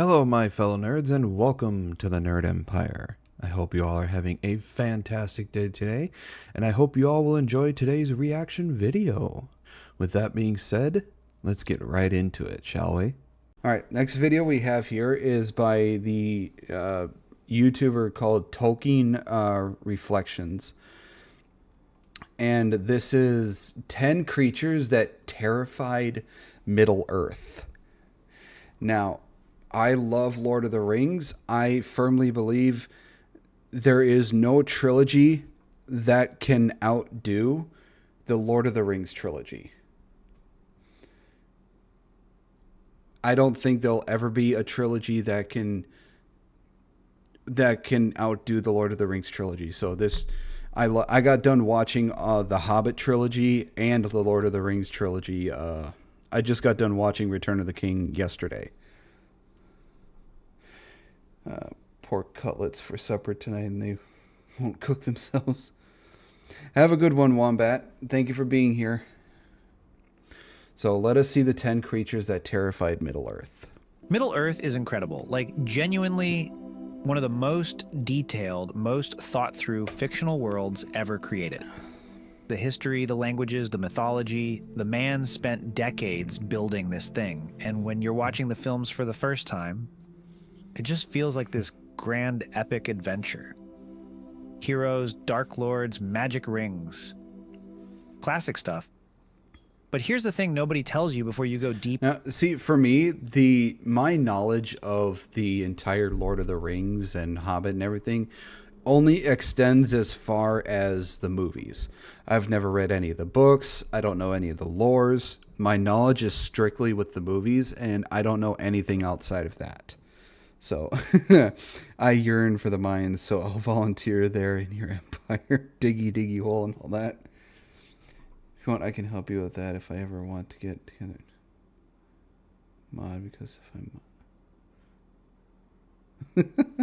Hello, my fellow nerds, and welcome to the Nerd Empire. I hope you all are having a fantastic day today, and I hope you all will enjoy today's reaction video. With that being said, let's get right into it, shall we? Alright, next video we have here is by the YouTuber called Tolkien Reflections. And this is 10 creatures that terrified Middle-earth. Now, I love Lord of the Rings. I firmly believe there is no trilogy that can outdo the Lord of the Rings trilogy. I don't think there'll ever be a trilogy that can outdo the Lord of the Rings trilogy. So this, I got done watching the Hobbit trilogy and the Lord of the Rings trilogy. I just got done watching Return of the King yesterday. Pork cutlets for supper tonight, and they won't cook themselves. Have a good one, Wombat. Thank you for being here. So let us see the 10 creatures that terrified Middle-earth. Middle-earth is incredible. Like, genuinely one of the most detailed, most thought-through fictional worlds ever created. The history, the languages, the mythology, the man spent decades building this thing. And when you're watching the films for the first time, it just feels like this grand epic adventure. Heroes, dark lords, magic rings. Classic stuff. But here's the thing nobody tells you before you go deep. Now, see, for me, my knowledge of the entire Lord of the Rings and Hobbit and everything only extends as far as the movies. I've never read any of the books. I don't know any of the lores. My knowledge is strictly with the movies, and I don't know anything outside of that. So I yearn for the mines, so I'll volunteer there in your empire. Diggy hole and all that. If you want, I can help you with that if I ever want to get together. Mod, because if I'm...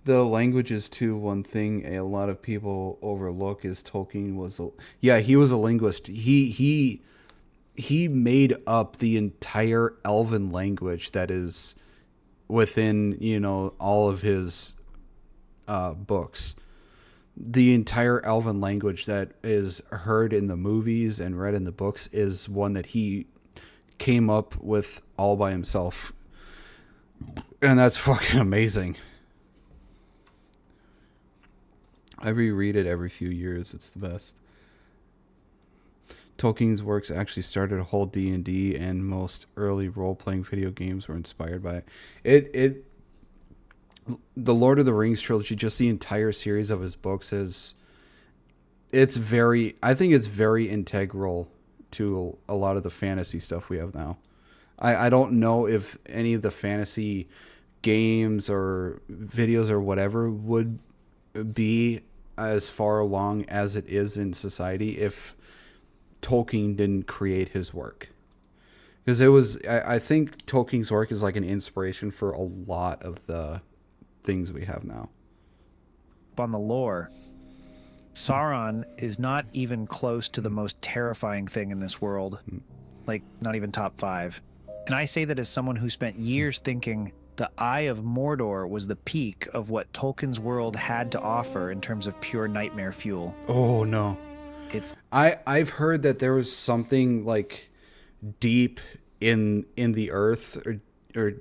The languages, too, one thing a lot of people overlook is Tolkien was he was a linguist. He made up the entire Elven language that is within, all of his books. The entire Elven language that is heard in the movies and read in the books is one that he came up with all by himself. And that's fucking amazing. I reread it every few years. It's the best. Tolkien's works actually started a whole D&D, and most early role-playing video games were inspired by it. The Lord of the Rings trilogy, just the entire series of his books, I think it's very integral to a lot of the fantasy stuff we have now. I don't know if any of the fantasy games or videos or whatever would be as far along as it is in society if Tolkien didn't create his work. Because I think Tolkien's work is like an inspiration for a lot of the things we have now. On the lore, Sauron is not even close to the most terrifying thing in this world. Like, not even top 5. And I say that as someone who spent years thinking the Eye of Mordor was the peak of what Tolkien's world had to offer in terms of pure nightmare fuel. Oh, no. I've heard that there was something like deep in the earth or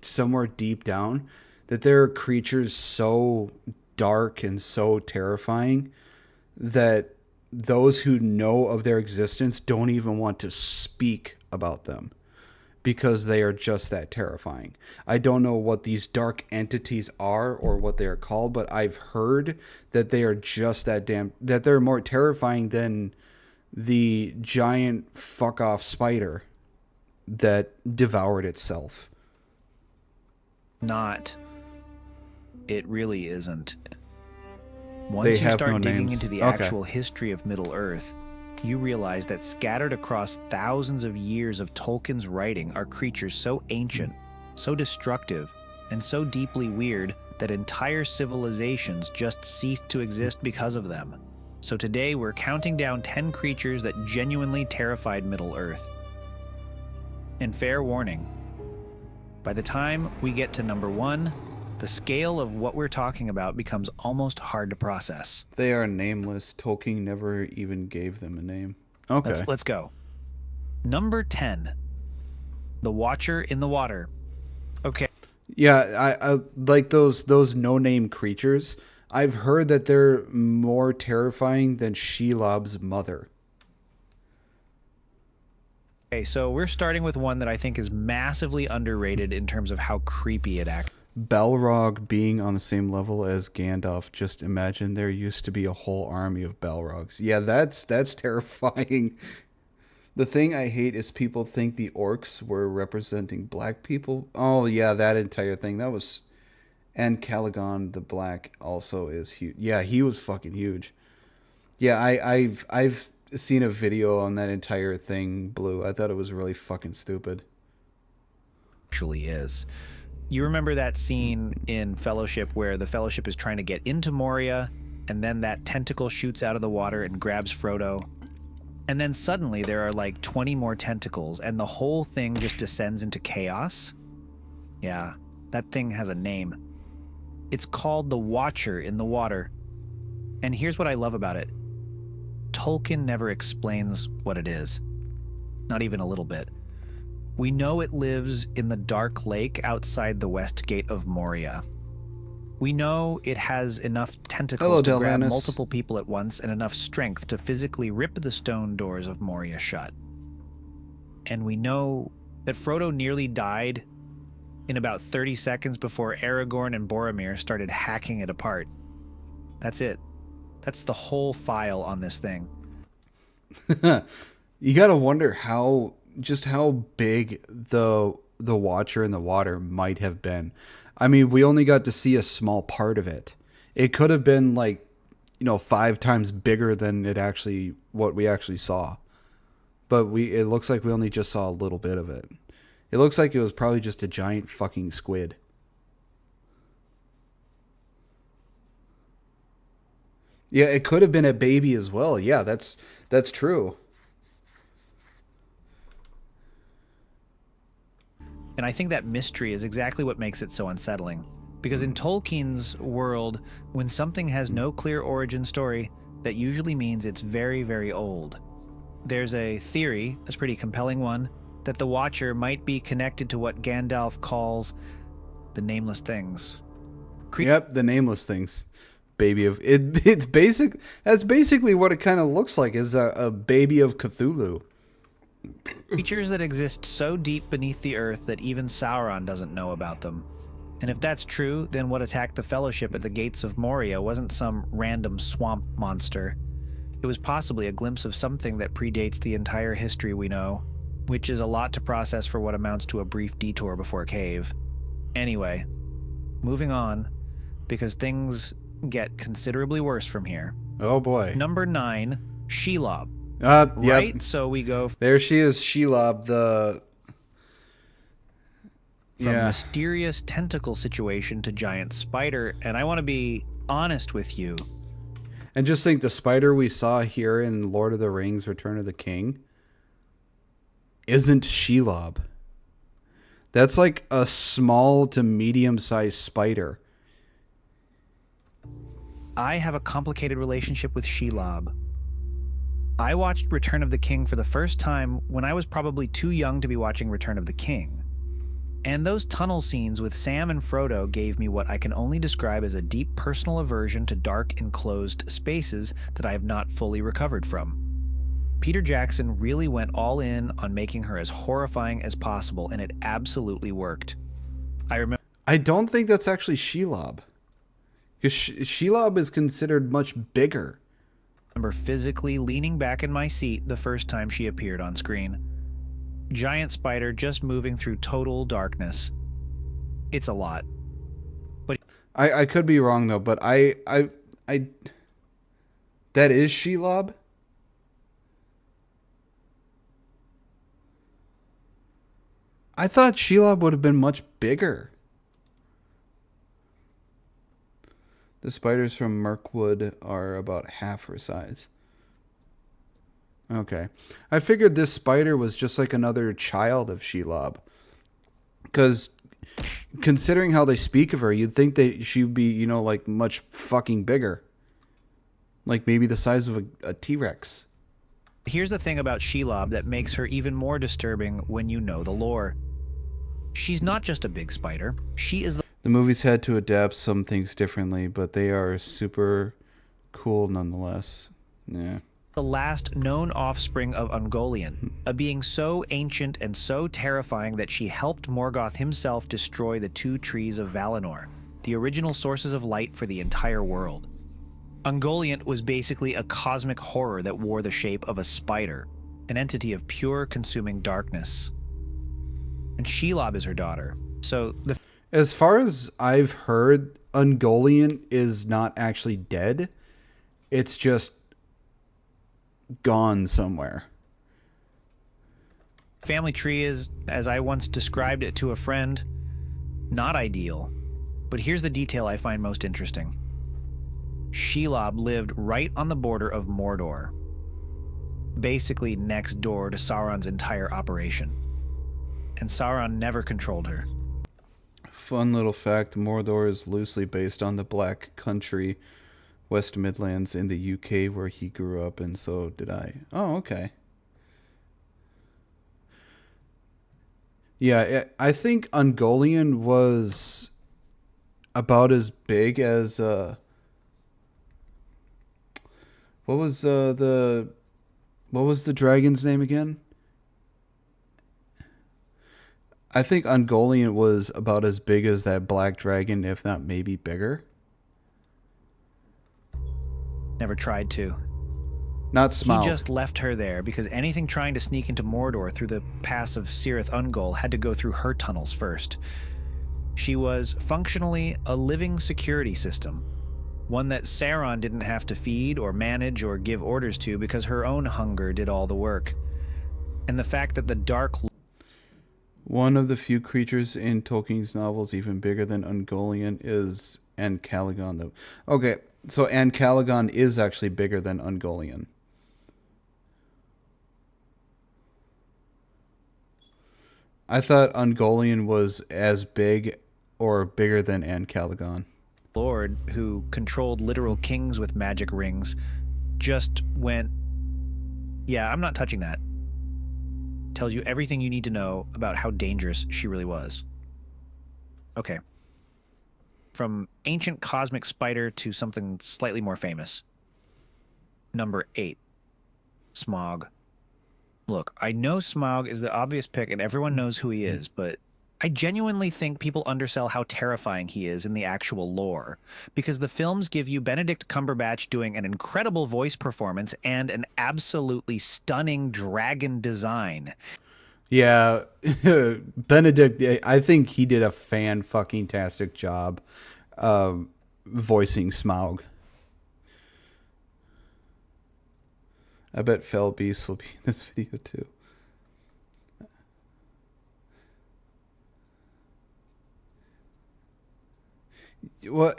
somewhere deep down that there are creatures so dark and so terrifying that those who know of their existence don't even want to speak about them because they are just that terrifying. I don't know what these dark entities are or what they are called, but I've heard that they are just that they're more terrifying than the giant fuck off spider that devoured itself. It really isn't. Once you start digging into the actual history of Middle-earth, you realize that scattered across thousands of years of Tolkien's writing are creatures so ancient, so destructive, and so deeply weird that entire civilizations just ceased to exist because of them. So today we're counting down 10 creatures that genuinely terrified Middle-earth. And fair warning, by the time we get to number 1, the scale of what we're talking about becomes almost hard to process. They are nameless. Tolkien never even gave them a name. Okay. Let's go. Number 10, the Watcher in the Water. Okay. Yeah, I like those no-name creatures. I've heard that they're more terrifying than Shelob's mother. Okay, so we're starting with one that I think is massively underrated in terms of how creepy it acts. Balrog being on the same level as Gandalf. Just imagine there used to be a whole army of Balrogs. Yeah, that's terrifying. The thing I hate is people think the orcs were representing black people. Oh yeah, that entire thing. That was, and Caligon the Black also is huge. Yeah, he was fucking huge. Yeah, I've seen a video on that entire thing, Blue. I thought it was really fucking stupid. Actually is. You remember that scene in Fellowship where the Fellowship is trying to get into Moria, and then that tentacle shoots out of the water and grabs Frodo? And then suddenly there are like 20 more tentacles, and the whole thing just descends into chaos? Yeah, that thing has a name. It's called the Watcher in the Water. And here's what I love about it. Tolkien never explains what it is. Not even a little bit. We know it lives in the dark lake outside the west gate of Moria. We know it has enough tentacles to grab multiple people at once and enough strength to physically rip the stone doors of Moria shut. And we know that Frodo nearly died in about 30 seconds before Aragorn and Boromir started hacking it apart. That's it. That's the whole file on this thing. You gotta wonder how big the Watcher in the Water might have been. I mean, we only got to see a small part of it. It could have been like, 5 times bigger than what we actually saw. But it looks like we only just saw a little bit of it. It looks like it was probably just a giant fucking squid. Yeah, it could have been a baby as well. Yeah, that's true. And I think that mystery is exactly what makes it so unsettling. Because in Tolkien's world, when something has no clear origin story, that usually means it's very, very old. There's a theory, a pretty compelling one, that the Watcher might be connected to what Gandalf calls the Nameless Things. Yep, the Nameless Things. Baby of it. It's basic. That's basically what it kind of looks like. Is a baby of Cthulhu. Creatures that exist so deep beneath the earth that even Sauron doesn't know about them. And if that's true, then what attacked the Fellowship at the gates of Moria wasn't some random swamp monster. It was possibly a glimpse of something that predates the entire history we know, which is a lot to process for what amounts to a brief detour before Cave. Anyway, moving on, because things get considerably worse from here. Oh boy. Number 9, Shelob. Yep. Right, so we go there she is, Shelob, from mysterious tentacle situation to giant spider, and I want to be honest with you. And just think, the spider we saw here in Lord of the Rings, Return of the King, isn't Shelob. That's like a small to medium-sized spider. I have a complicated relationship with Shelob. I watched Return of the King for the first time when I was probably too young to be watching Return of the King. And those tunnel scenes with Sam and Frodo gave me what I can only describe as a deep personal aversion to dark, enclosed spaces that I have not fully recovered from. Peter Jackson really went all in on making her as horrifying as possible, and it absolutely worked. I don't think that's actually Shelob. Because Shelob is considered much bigger. I remember physically leaning back in my seat the first time she appeared on screen. Giant spider just moving through total darkness. It's a lot. But I could be wrong though, but I that is Shelob? I thought Shelob would have been much bigger. The spiders from Mirkwood are about half her size. Okay. I figured this spider was just like another child of Shelob. Because considering how they speak of her, you'd think that she would be, you know, like much fucking bigger. Like maybe the size of a T-Rex. Here's the thing about Shelob that makes her even more disturbing when you know the lore. She's not just a big spider. She is The movies had to adapt some things differently, but they are super cool nonetheless. Yeah. the last known offspring of Ungoliant, a being so ancient and so terrifying that she helped Morgoth himself destroy the two trees of Valinor, the original sources of light for the entire world. Ungoliant was basically a cosmic horror that wore the shape of a spider, an entity of pure consuming darkness. And Shelob is her daughter. So As far as I've heard, Ungoliant is not actually dead. It's just gone somewhere. family tree is, as I once described it to a friend, not ideal. But here's the detail I find most interesting. Shelob lived right on the border of Mordor, basically next door to Sauron's entire operation. And Sauron never controlled her. Fun little fact, Mordor is loosely based on the Black Country, West Midlands in the UK where he grew up, and so did I. Oh, okay. Yeah, I think Ungoliant was about as big as what was the dragon's name again? I think Ungoliant was about as big as that black dragon, if not maybe bigger. Never tried to. Not He Smaug. just left her there because anything trying to sneak into Mordor through the pass of Cirith Ungol had to go through her tunnels first. She was functionally a living security system, one that Sauron didn't have to feed or manage or give orders to because her own hunger did all the work. And the fact that the Dark One of the few creatures in Tolkien's novels even bigger than Ungoliant is Ancalagon. Okay, so Ancalagon is actually bigger than Ungoliant. I thought Ungoliant was as big or bigger than Ancalagon. Lord, who controlled literal kings with magic rings, just went, yeah, I'm not touching that. Tells you everything you need to know about how dangerous she really was. Okay. From ancient cosmic spider to something slightly more famous. Number 8. Smaug. Look, I know Smaug is the obvious pick and everyone knows who he is, but I genuinely think people undersell how terrifying he is in the actual lore, because the films give you Benedict Cumberbatch doing an incredible voice performance and an absolutely stunning dragon design. Yeah, Benedict, I think he did a fan-fucking-tastic job voicing Smaug. I bet Fell Beast will be in this video too. Well,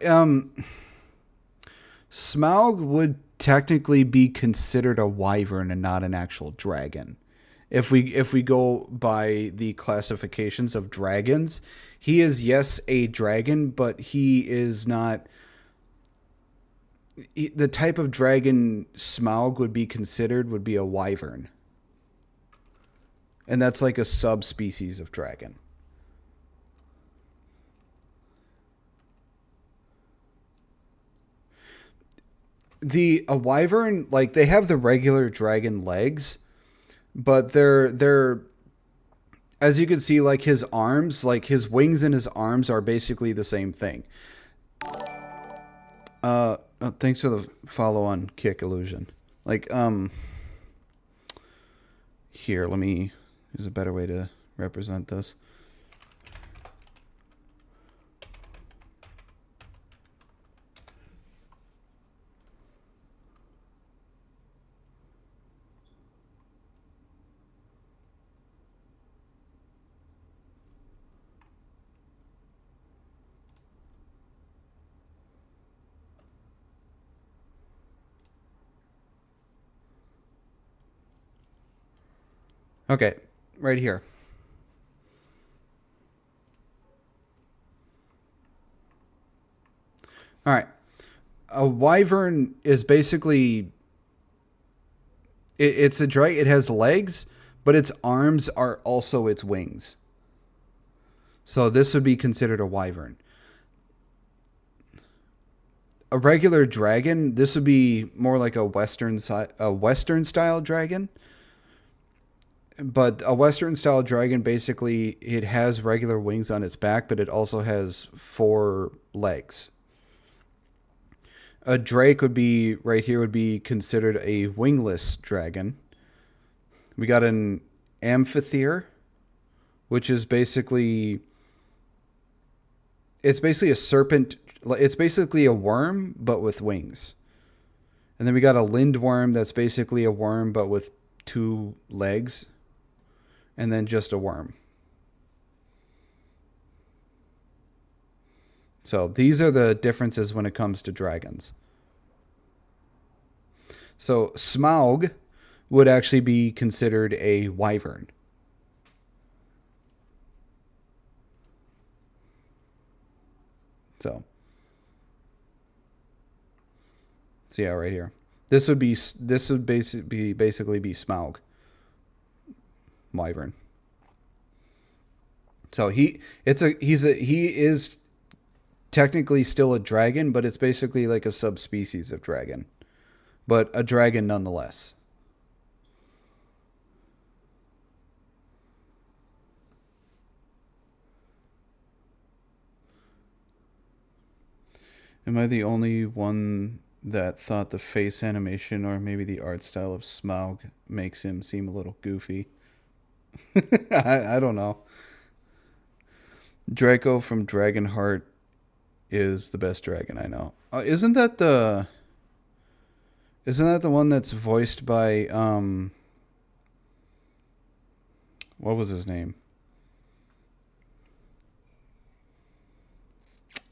Smaug would technically be considered a wyvern and not an actual dragon. If we go by the classifications of dragons, he is, yes, a dragon, but he is not the type of dragon Smaug would be considered would be a wyvern. And that's like a subspecies of dragon. A wyvern, like, they have the regular dragon legs, but they're as you can see, like, his arms, like his wings and his arms are basically the same thing. Thanks for the follow on Kick Illusion. Like, here, let me use a better way to represent this. Okay, right here. All right. A wyvern is basically it's a dragon. It has legs, but its arms are also its wings. So this would be considered a wyvern. A regular dragon, this would be more like a western style dragon. But a western style dragon, basically it has regular wings on its back, but it also has 4 legs. A drake would be right here, would be considered a wingless dragon. We got an amphitheater, which is basically a serpent. It's basically a worm but with wings. And then we got a lindworm, that's basically a worm but with 2 legs, and then just a worm. So these are the differences when it comes to dragons. So Smaug would actually be considered a wyvern. So yeah, right here. This would basically be Smaug, wyvern. So he is technically still a dragon, but it's basically like a subspecies of dragon, but a dragon nonetheless. Am I the only one that thought the face animation or maybe the art style of Smaug makes him seem a little goofy? I don't know. Draco from Dragonheart is the best dragon I know. Isn't that the one that's voiced by what was his name?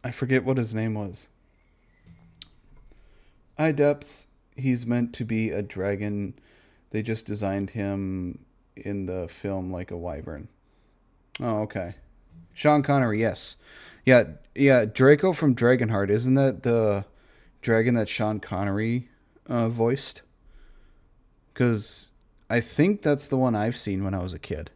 I forget what his name was. Depths. He's meant to be a dragon. They just designed him in the film like a wyvern. Oh, okay. Sean Connery, yes. Yeah, Draco from Dragonheart. Isn't that the dragon that Sean Connery voiced? Because I think that's the one I've seen when I was a kid.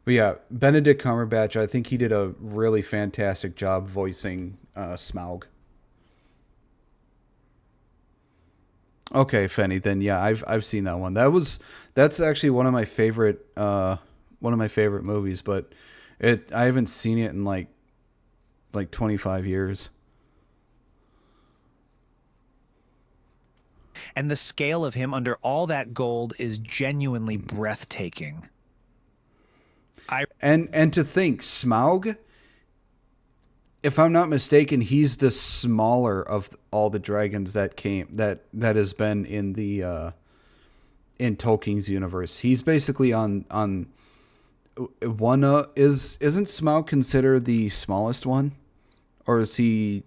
But yeah, Benedict Cumberbatch, I think he did a really fantastic job voicing Smaug. Okay, Fenny, then yeah, I've seen that one. That's actually one of my favorite movies, but I haven't seen it in like 25 years. And the scale of him under all that gold is genuinely breathtaking. And to think, Smaug, if I'm not mistaken, he's the smaller of all the dragons that has been in the in Tolkien's universe. He's basically on one. Isn't Smaug considered the smallest one, or is he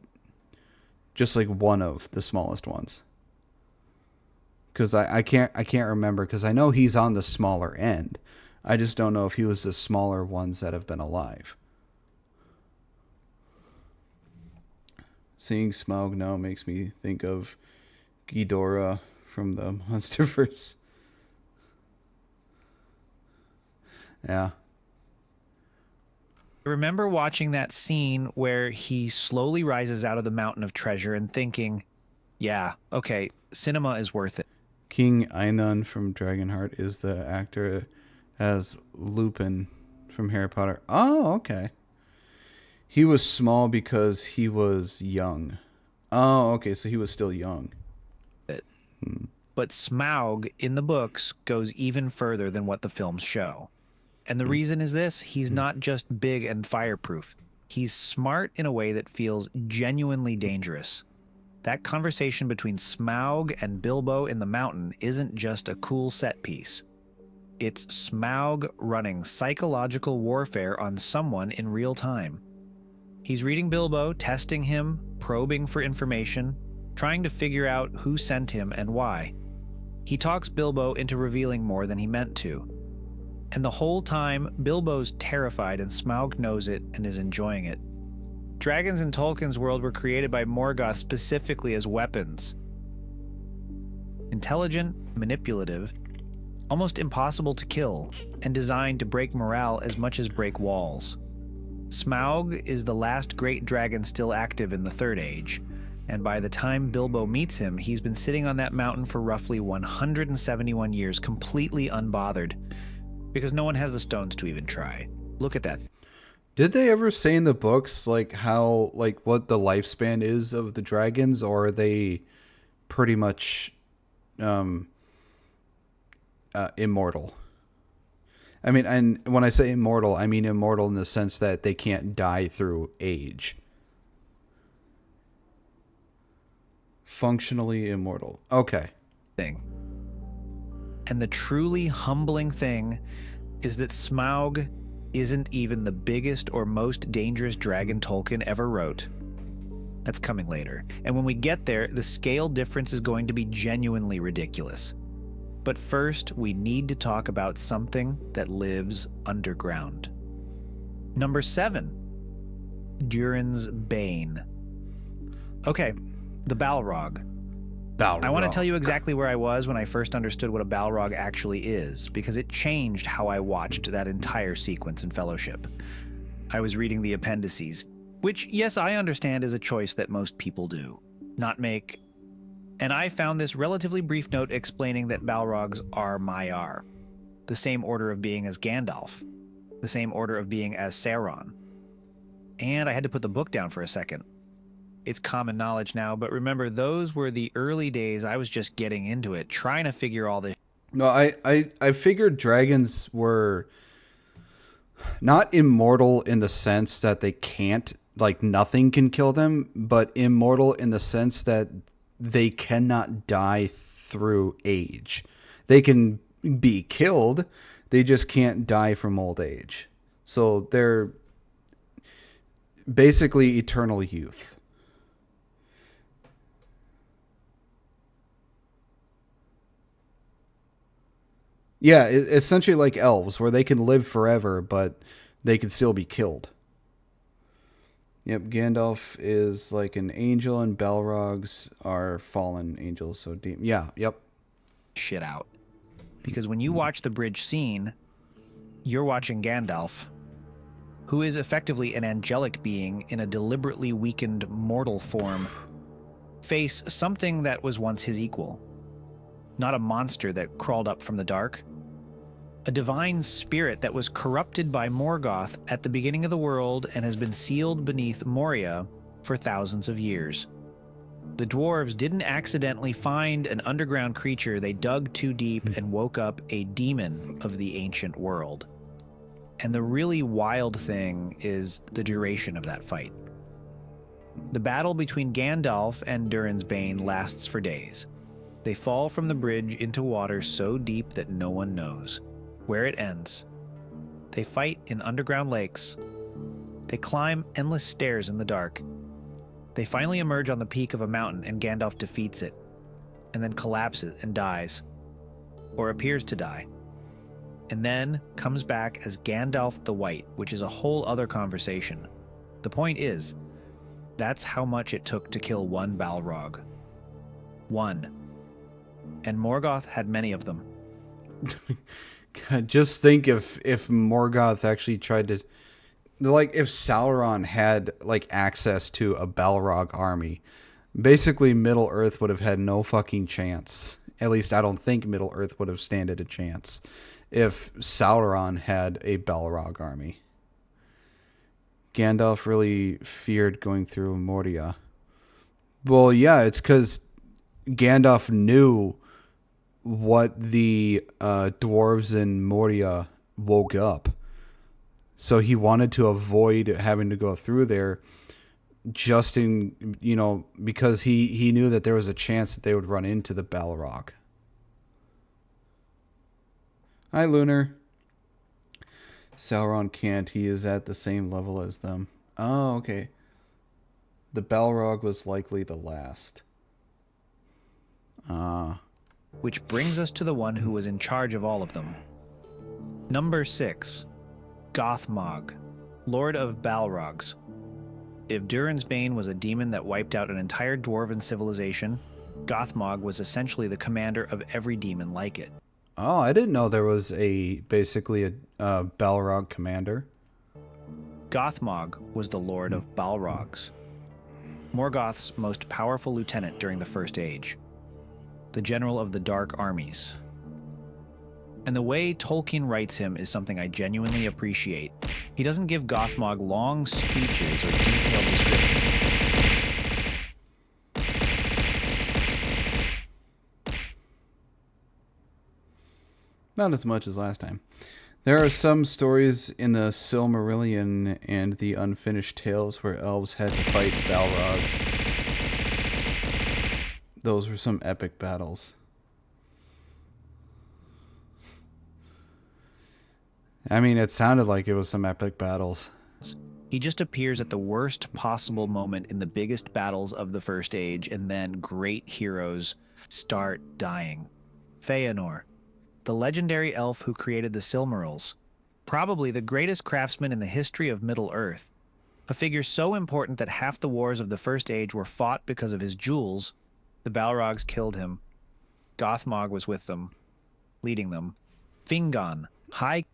just like one of the smallest ones? Because I can't remember, because I know he's on the smaller end. I just don't know if he was the smaller ones that have been alive. Seeing Smaug now makes me think of Ghidorah from the Monsterverse. Yeah. I remember watching that scene where he slowly rises out of the mountain of treasure and thinking, yeah, okay, cinema is worth it. King Einon from Dragonheart is the actor as Lupin from Harry Potter. Oh, okay. He was small because he was young. Oh, okay, so he was still young. But Smaug in the books goes even further than what the films show. And the reason is this: he's not just big and fireproof. He's smart in a way that feels genuinely dangerous. That conversation between Smaug and Bilbo in the mountain isn't just a cool set piece. It's Smaug running psychological warfare on someone in real time. He's reading Bilbo, testing him, probing for information, trying to figure out who sent him and why. He talks Bilbo into revealing more than he meant to. And the whole time, Bilbo's terrified and Smaug knows it and is enjoying it. Dragons in Tolkien's world were created by Morgoth specifically as weapons. Intelligent, manipulative, almost impossible to kill, and designed to break morale as much as break walls. Smaug is the last great dragon still active in the Third Age, and by the time Bilbo meets him, he's been sitting on that mountain for roughly 171 years, completely unbothered, because no one has the stones to even try. Look at that. Did they ever say in the books, like, how, like, what the lifespan is of the dragons, or are they pretty much immortal? I mean, and when I say immortal, I mean immortal in the sense that they can't die through age. Functionally immortal. Okay. Thing. And the truly humbling thing is that Smaug isn't even the biggest or most dangerous dragon Tolkien ever wrote. That's coming later. And when we get there, the scale difference is going to be genuinely ridiculous. But first, we need to talk about something that lives underground. Number 7, Durin's Bane. Okay, the Balrog. I want to tell you exactly where I was when I first understood what a Balrog actually is, because it changed how I watched that entire sequence in Fellowship. I was reading the appendices, which, yes, I understand is a choice that most people do, not make. And I found this relatively brief note explaining that Balrogs are Maiar, the same order of being as Gandalf, the same order of being as Sauron. And I had to put the book down for a second. It's common knowledge now, but remember, those were the early days. I was just getting into it, trying to figure all this. No, I figured dragons were not immortal in the sense that they can't, like, nothing can kill them, but immortal in the sense that they cannot die through age. They can be killed, they just can't die from old age. So they're basically eternal youth. Yeah, essentially like elves, where they can live forever, but they can still be killed. Yep, Gandalf is like an angel, and Balrogs are fallen angels. So deep. Yeah, yep. Shit out. Because when you watch the bridge scene, you're watching Gandalf, who is effectively an angelic being in a deliberately weakened mortal form, face something that was once his equal. Not a monster that crawled up from the dark. A divine spirit that was corrupted by Morgoth at the beginning of the world and has been sealed beneath Moria for thousands of years. The dwarves didn't accidentally find an underground creature, they dug too deep and woke up a demon of the ancient world. And the really wild thing is the duration of that fight. The battle between Gandalf and Durin's Bane lasts for days. They fall from the bridge into water so deep that no one knows where it ends. They fight in underground lakes. They climb endless stairs in the dark. They finally emerge on the peak of a mountain and Gandalf defeats it, and then collapses and dies, or appears to die, and then comes back as Gandalf the White, which is a whole other conversation. The point is, that's how much it took to kill one Balrog. One. And Morgoth had many of them. God, just think if Morgoth actually tried to, like, if Sauron had, like, access to a Balrog army, basically Middle Earth would have had no fucking chance. At least I don't think Middle Earth would have standed a chance if Sauron had a Balrog army. Gandalf really feared going through Moria. Well, yeah, it's because Gandalf knew what the dwarves in Moria woke up. So he wanted to avoid having to go through there just in, you know, because he knew that there was a chance that they would run into the Balrog. Hi, Lunar. Sauron can't. He is at the same level as them. Oh, okay. The Balrog was likely the last. Which brings us to the one who was in charge of all of them. Number 6. Gothmog, Lord of Balrogs. If Durin's Bane was a demon that wiped out an entire dwarven civilization, Gothmog was essentially the commander of every demon like it. Oh, I didn't know there was basically a Balrog commander. Gothmog was the Lord of Balrogs, Morgoth's most powerful lieutenant during the First Age, the general of the Dark Armies. And the way Tolkien writes him is something I genuinely appreciate. He doesn't give Gothmog long speeches or detailed descriptions. Not as much as last time. There are some stories in the Silmarillion and the Unfinished Tales where elves had to fight Balrogs. Those were some epic battles. I mean, it sounded like it was some epic battles. He just appears at the worst possible moment in the biggest battles of the First Age, and then great heroes start dying. Feanor, the legendary elf who created the Silmarils, probably the greatest craftsman in the history of Middle-earth. A figure so important that half the wars of the First Age were fought because of his jewels. The Balrogs killed him. Gothmog was with them, leading them. Fingon, High...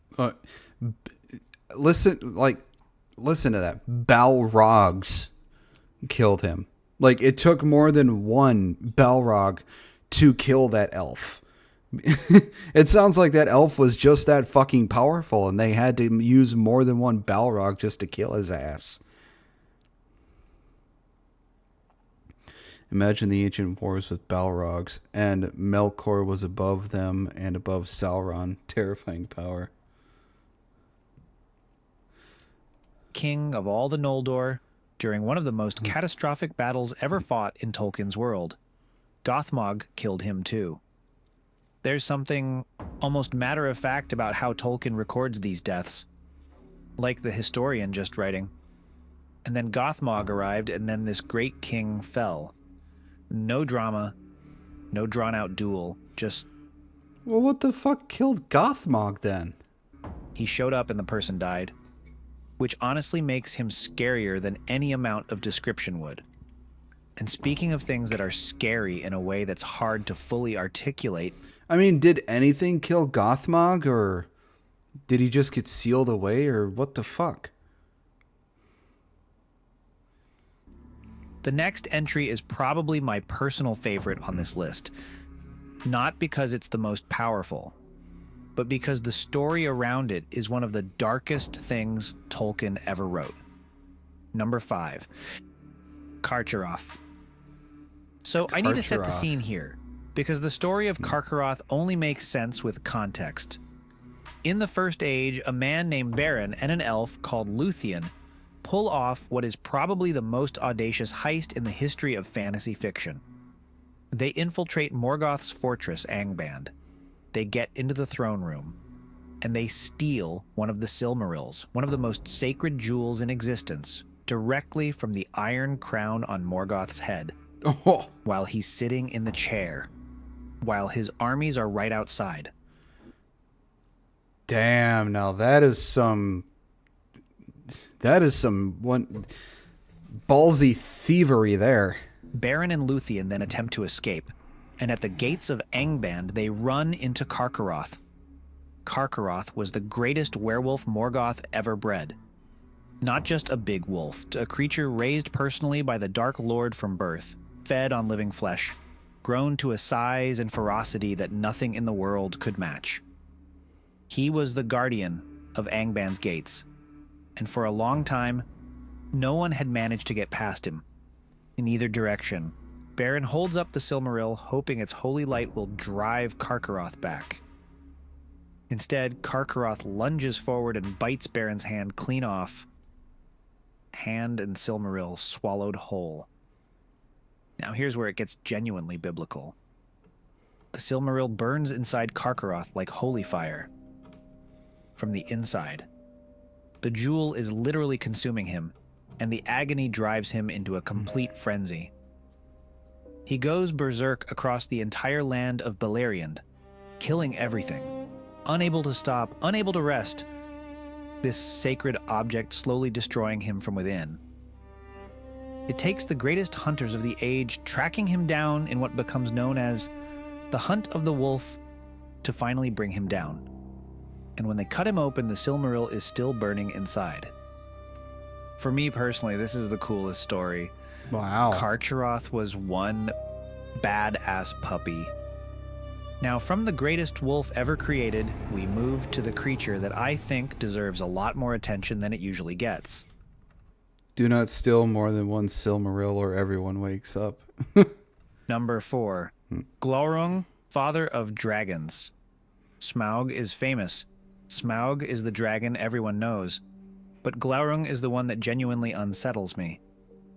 Listen to that. Balrogs killed him. Like, it took more than one Balrog to kill that elf. It sounds like that elf was just that fucking powerful, and they had to use more than one Balrog just to kill his ass. Imagine the ancient wars with Balrogs, and Melkor was above them and above Sauron. Terrifying power. king of all the Noldor during one of the most catastrophic battles ever fought in Tolkien's world. Gothmog killed him too. There's something almost matter-of-fact about how Tolkien records these deaths, like the historian just writing. And then Gothmog arrived, and then this great king fell. No drama, no drawn-out duel, just... Well, what the fuck killed Gothmog then? He showed up and the person died, which honestly makes him scarier than any amount of description would. And speaking of things that are scary in a way that's hard to fully articulate... I mean, did anything kill Gothmog, or did he just get sealed away, or what the fuck? The next entry is probably my personal favorite on this list. Not because it's the most powerful, but because the story around it is one of the darkest things Tolkien ever wrote. Number 5, Carcharoth. So I need to set the scene here, because the story of Carcharoth only makes sense with context. In the First Age, a man named Beren and an elf called Luthien pull off what is probably the most audacious heist in the history of fantasy fiction. They infiltrate Morgoth's fortress, Angband. They get into the throne room, and they steal one of the Silmarils, one of the most sacred jewels in existence, directly from the iron crown on Morgoth's head, while he's sitting in the chair, while his armies are right outside. Damn, now that is some one ballsy thievery there. Beren and Luthien then attempt to escape, and at the gates of Angband, they run into Carcharoth. Carcharoth was the greatest werewolf Morgoth ever bred. Not just a big wolf, a creature raised personally by the Dark Lord from birth, fed on living flesh, grown to a size and ferocity that nothing in the world could match. He was the guardian of Angband's gates, and for a long time, no one had managed to get past him. In either direction, Beren holds up the Silmaril, hoping its holy light will drive Carcharoth back. Instead, Carcharoth lunges forward and bites Beren's hand clean off. Hand and Silmaril swallowed whole. Now here's where it gets genuinely biblical. The Silmaril burns inside Carcharoth like holy fire. From the inside. The jewel is literally consuming him, and the agony drives him into a complete frenzy. He goes berserk across the entire land of Beleriand, killing everything. Unable to stop, unable to rest, this sacred object slowly destroying him from within. It takes the greatest hunters of the age tracking him down in what becomes known as the Hunt of the Wolf to finally bring him down. And when they cut him open, the Silmaril is still burning inside. For me personally, this is the coolest story. Wow. Karcheroth was one badass puppy. Now, from the greatest wolf ever created, we move to the creature that I think deserves a lot more attention than it usually gets. Do not steal more than one Silmaril or everyone wakes up. Number 4. Glaurung, father of dragons. Smaug is famous. Smaug is the dragon everyone knows. But Glaurung is the one that genuinely unsettles me.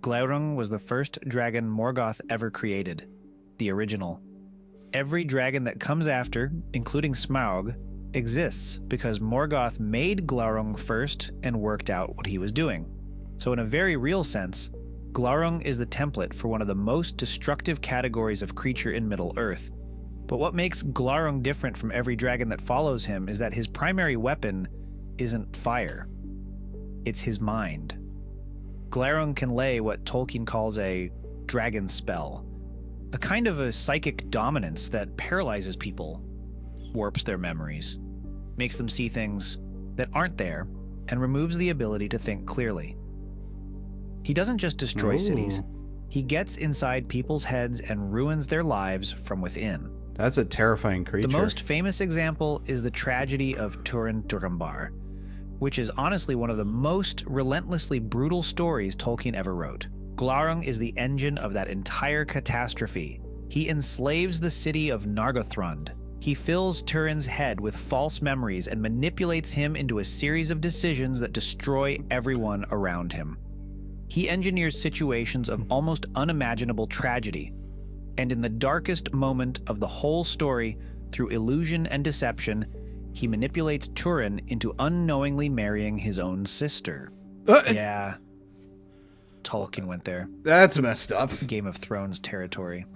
Glaurung was the first dragon Morgoth ever created. The original. Every dragon that comes after, including Smaug, exists because Morgoth made Glaurung first and worked out what he was doing. So in a very real sense, Glaurung is the template for one of the most destructive categories of creature in Middle-earth. But what makes Glaurung different from every dragon that follows him is that his primary weapon isn't fire. It's his mind. Glaurung can lay what Tolkien calls a dragon spell, a kind of a psychic dominance that paralyzes people, warps their memories, makes them see things that aren't there, and removes the ability to think clearly. He doesn't just destroy cities, he gets inside people's heads and ruins their lives from within. That's a terrifying creature. The most famous example is the tragedy of Turin Turambar, which is honestly one of the most relentlessly brutal stories Tolkien ever wrote. Glaurung is the engine of that entire catastrophe. He enslaves the city of Nargothrond. He fills Turin's head with false memories and manipulates him into a series of decisions that destroy everyone around him. He engineers situations of almost unimaginable tragedy, and in the darkest moment of the whole story, through illusion and deception, he manipulates Turin into unknowingly marrying his own sister. Yeah, Tolkien went there. That's messed up. Game of Thrones territory.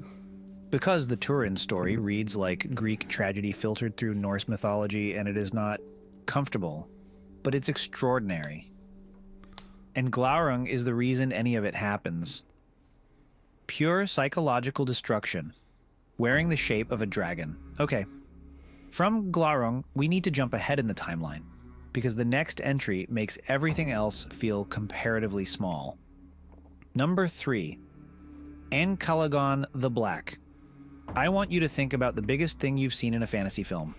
Because the Turin story reads like Greek tragedy filtered through Norse mythology, and it is not comfortable, but it's extraordinary. And Glaurung is the reason any of it happens. Pure psychological destruction, wearing the shape of a dragon. Okay, from Glaurung, we need to jump ahead in the timeline, because the next entry makes everything else feel comparatively small. Number 3, Ancalagon the Black. I want you to think about the biggest thing you've seen in a fantasy film.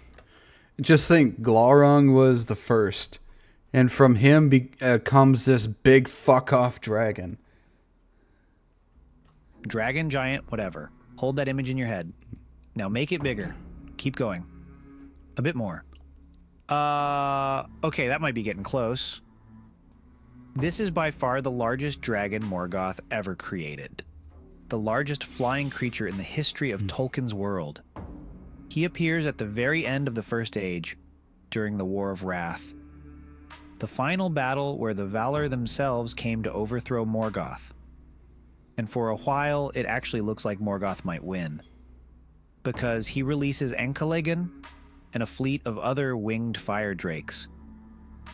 Just think, Glaurung was the first, and from him comes this big fuck-off dragon. Dragon, giant, whatever. Hold that image in your head. Now make it bigger. Keep going. A bit more. Okay, that might be getting close. This is by far the largest dragon Morgoth ever created. The largest flying creature in the history of Tolkien's world. He appears at the very end of the First Age, during the War of Wrath. The final battle where the Valar themselves came to overthrow Morgoth. And for a while, it actually looks like Morgoth might win. Because he releases Ancalagon and a fleet of other winged fire drakes.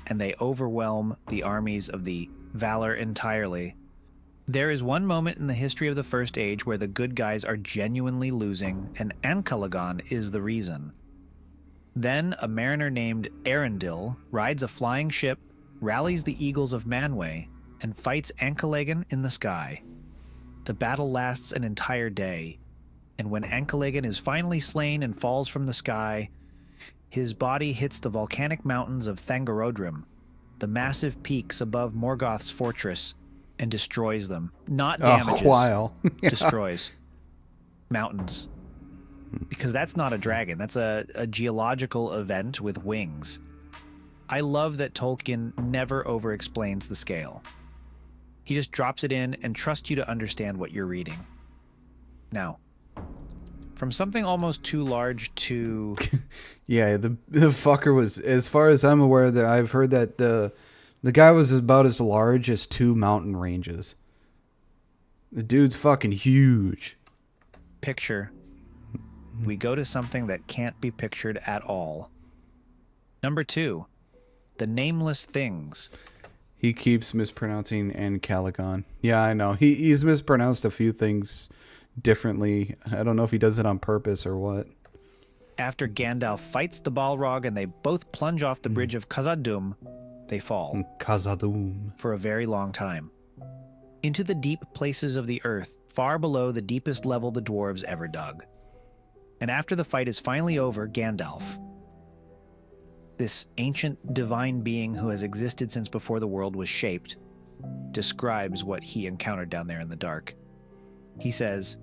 And they overwhelm the armies of the Valar entirely. There is one moment in the history of the First Age where the good guys are genuinely losing, and Ancalagon is the reason. Then a mariner named Arundel rides a flying ship, rallies the eagles of Manwë, and fights Ancalagon in the sky. The battle lasts an entire day, and when Ancalagon is finally slain and falls from the sky, his body hits the volcanic mountains of Thangorodrim, the massive peaks above Morgoth's fortress, and destroys them. Not damages. Yeah. Destroys. Mountains. Because that's not a dragon. That's a geological event with wings. I love that Tolkien never over-explains the scale. He just drops it in and trusts you to understand what you're reading. Now, from something almost too large to... Yeah, the fucker was, as far as I'm aware, that I've heard that the guy was about as large as 2 mountain ranges. The dude's fucking huge. picture, we go to something that can't be pictured at all. Number 2, the nameless things. He keeps mispronouncing Ancalagon. Yeah, I know. He's mispronounced a few things differently. I don't know if he does it on purpose or what. After Gandalf fights the Balrog and they both plunge off the bridge of Khazad-dûm, they fall. Khazad-dûm. For a very long time. Into the deep places of the earth, far below the deepest level the dwarves ever dug. And after the fight is finally over, Gandalf, this ancient divine being who has existed since before the world was shaped, describes what he encountered down there in the dark. He says,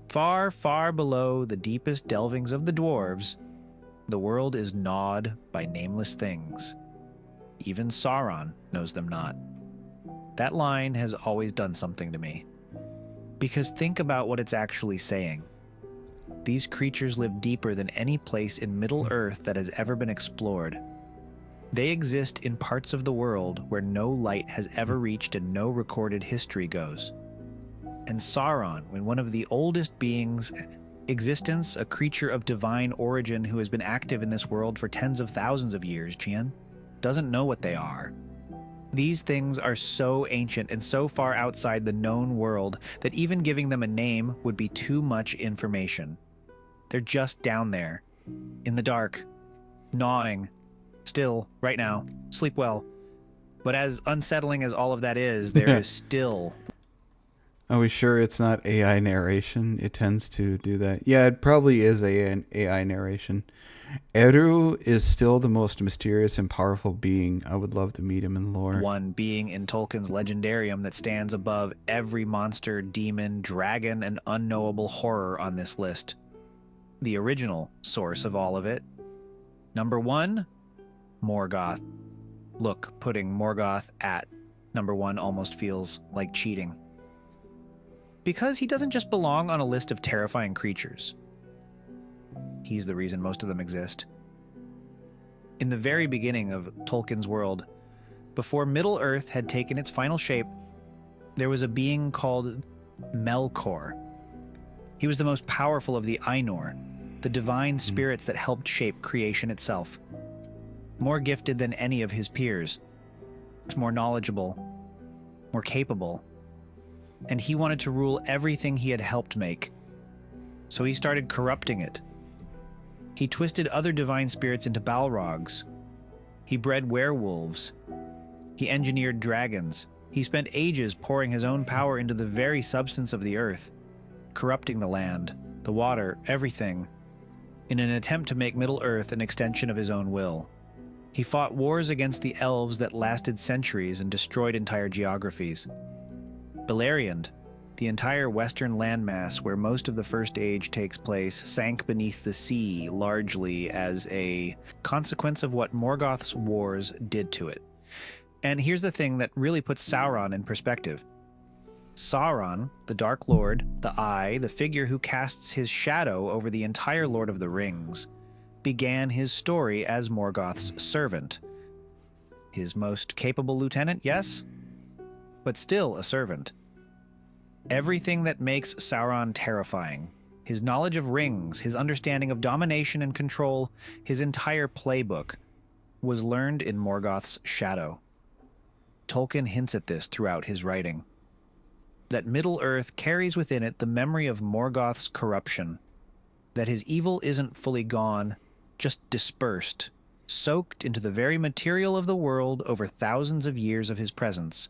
"Far, far below the deepest delvings of the dwarves, the world is gnawed by nameless things. Even Sauron knows them not." That line has always done something to me. Because think about what it's actually saying. These creatures live deeper than any place in Middle-earth that has ever been explored. They exist in parts of the world where no light has ever reached and no recorded history goes. And Sauron, when one of the oldest beings, existence, a creature of divine origin who has been active in this world for tens of thousands of years, Gian, doesn't know what they are. These things are so ancient and so far outside the known world that even giving them a name would be too much information. They're just down there, in the dark, gnawing, still, right now, sleep well. But as unsettling as all of that is, there is still... Are we sure it's not AI narration? It tends to do that. Yeah, it probably is an AI narration. Eru is still the most mysterious and powerful being. I would love to meet him in lore. One being in Tolkien's legendarium that stands above every monster, demon, dragon, and unknowable horror on this list. The original source of all of it. Number 1, Morgoth. Look, putting Morgoth at number 1 almost feels like cheating. Because he doesn't just belong on a list of terrifying creatures. He's the reason most of them exist. In the very beginning of Tolkien's world, before Middle-earth had taken its final shape, there was a being called Melkor. He was the most powerful of the Ainur, the divine spirits that helped shape creation itself. More gifted than any of his peers. More knowledgeable. More capable. And he wanted to rule everything he had helped make. So he started corrupting it. He twisted other divine spirits into Balrogs. He bred werewolves. He engineered dragons. He spent ages pouring his own power into the very substance of the earth, corrupting the land, the water, everything, in an attempt to make Middle-earth an extension of his own will. He fought wars against the elves that lasted centuries and destroyed entire geographies. Beleriand, the entire western landmass where most of the First Age takes place, sank beneath the sea largely as a consequence of what Morgoth's wars did to it. And here's the thing that really puts Sauron in perspective. Sauron, the Dark Lord, the Eye, the figure who casts his shadow over the entire Lord of the Rings, began his story as Morgoth's servant. His most capable lieutenant, yes, but still a servant. Everything that makes Sauron terrifying, his knowledge of rings, his understanding of domination and control, his entire playbook, was learned in Morgoth's shadow. Tolkien hints at this throughout his writing. That Middle-earth carries within it the memory of Morgoth's corruption. That his evil isn't fully gone, just dispersed, soaked into the very material of the world over thousands of years of his presence.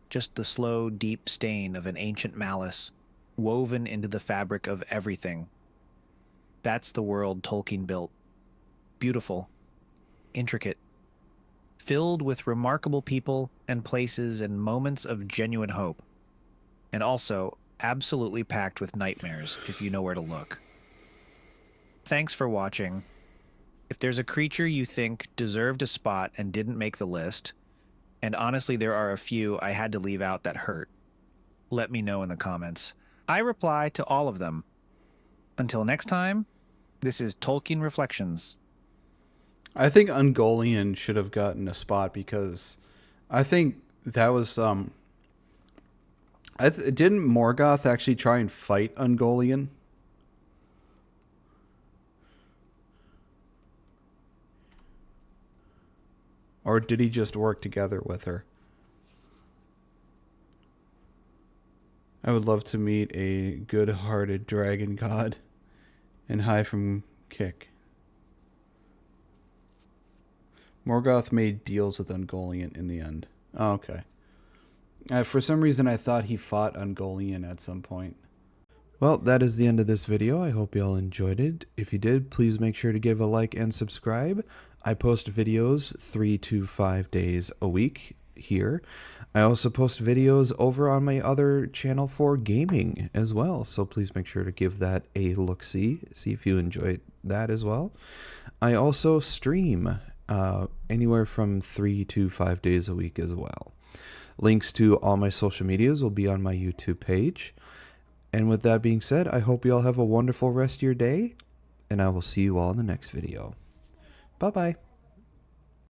Just the slow, deep stain of an ancient malice, woven into the fabric of everything. That's the world Tolkien built. Beautiful, intricate, filled with remarkable people and places and moments of genuine hope. And also absolutely packed with nightmares if you know where to look. Thanks for watching. If there's a creature you think deserved a spot and didn't make the list, and honestly there are a few I had to leave out that hurt, let me know in the comments. I reply to all of them. Until next time, this is Tolkien Reflections. I think Ungoliant should have gotten a spot because I think that was Didn't Morgoth actually try and fight Ungoliant? Or did he just work together with her? I would love to meet a good-hearted dragon god and hide from Kick. Morgoth made deals with Ungoliant in the end. Oh, okay. For some reason, I thought he fought Ungoliant at some point. Well, that is the end of this video. I hope you all enjoyed it. If you did, please make sure to give a like and subscribe. I post videos 3 to 5 days a week here. I also post videos over on my other channel for gaming as well, so please make sure to give that a look-see, see if you enjoy that as well. I also stream anywhere from 3 to 5 days a week as well. Links to all my social medias will be on my YouTube page. And with that being said, I hope you all have a wonderful rest of your day, and I will see you all in the next video. Bye-bye.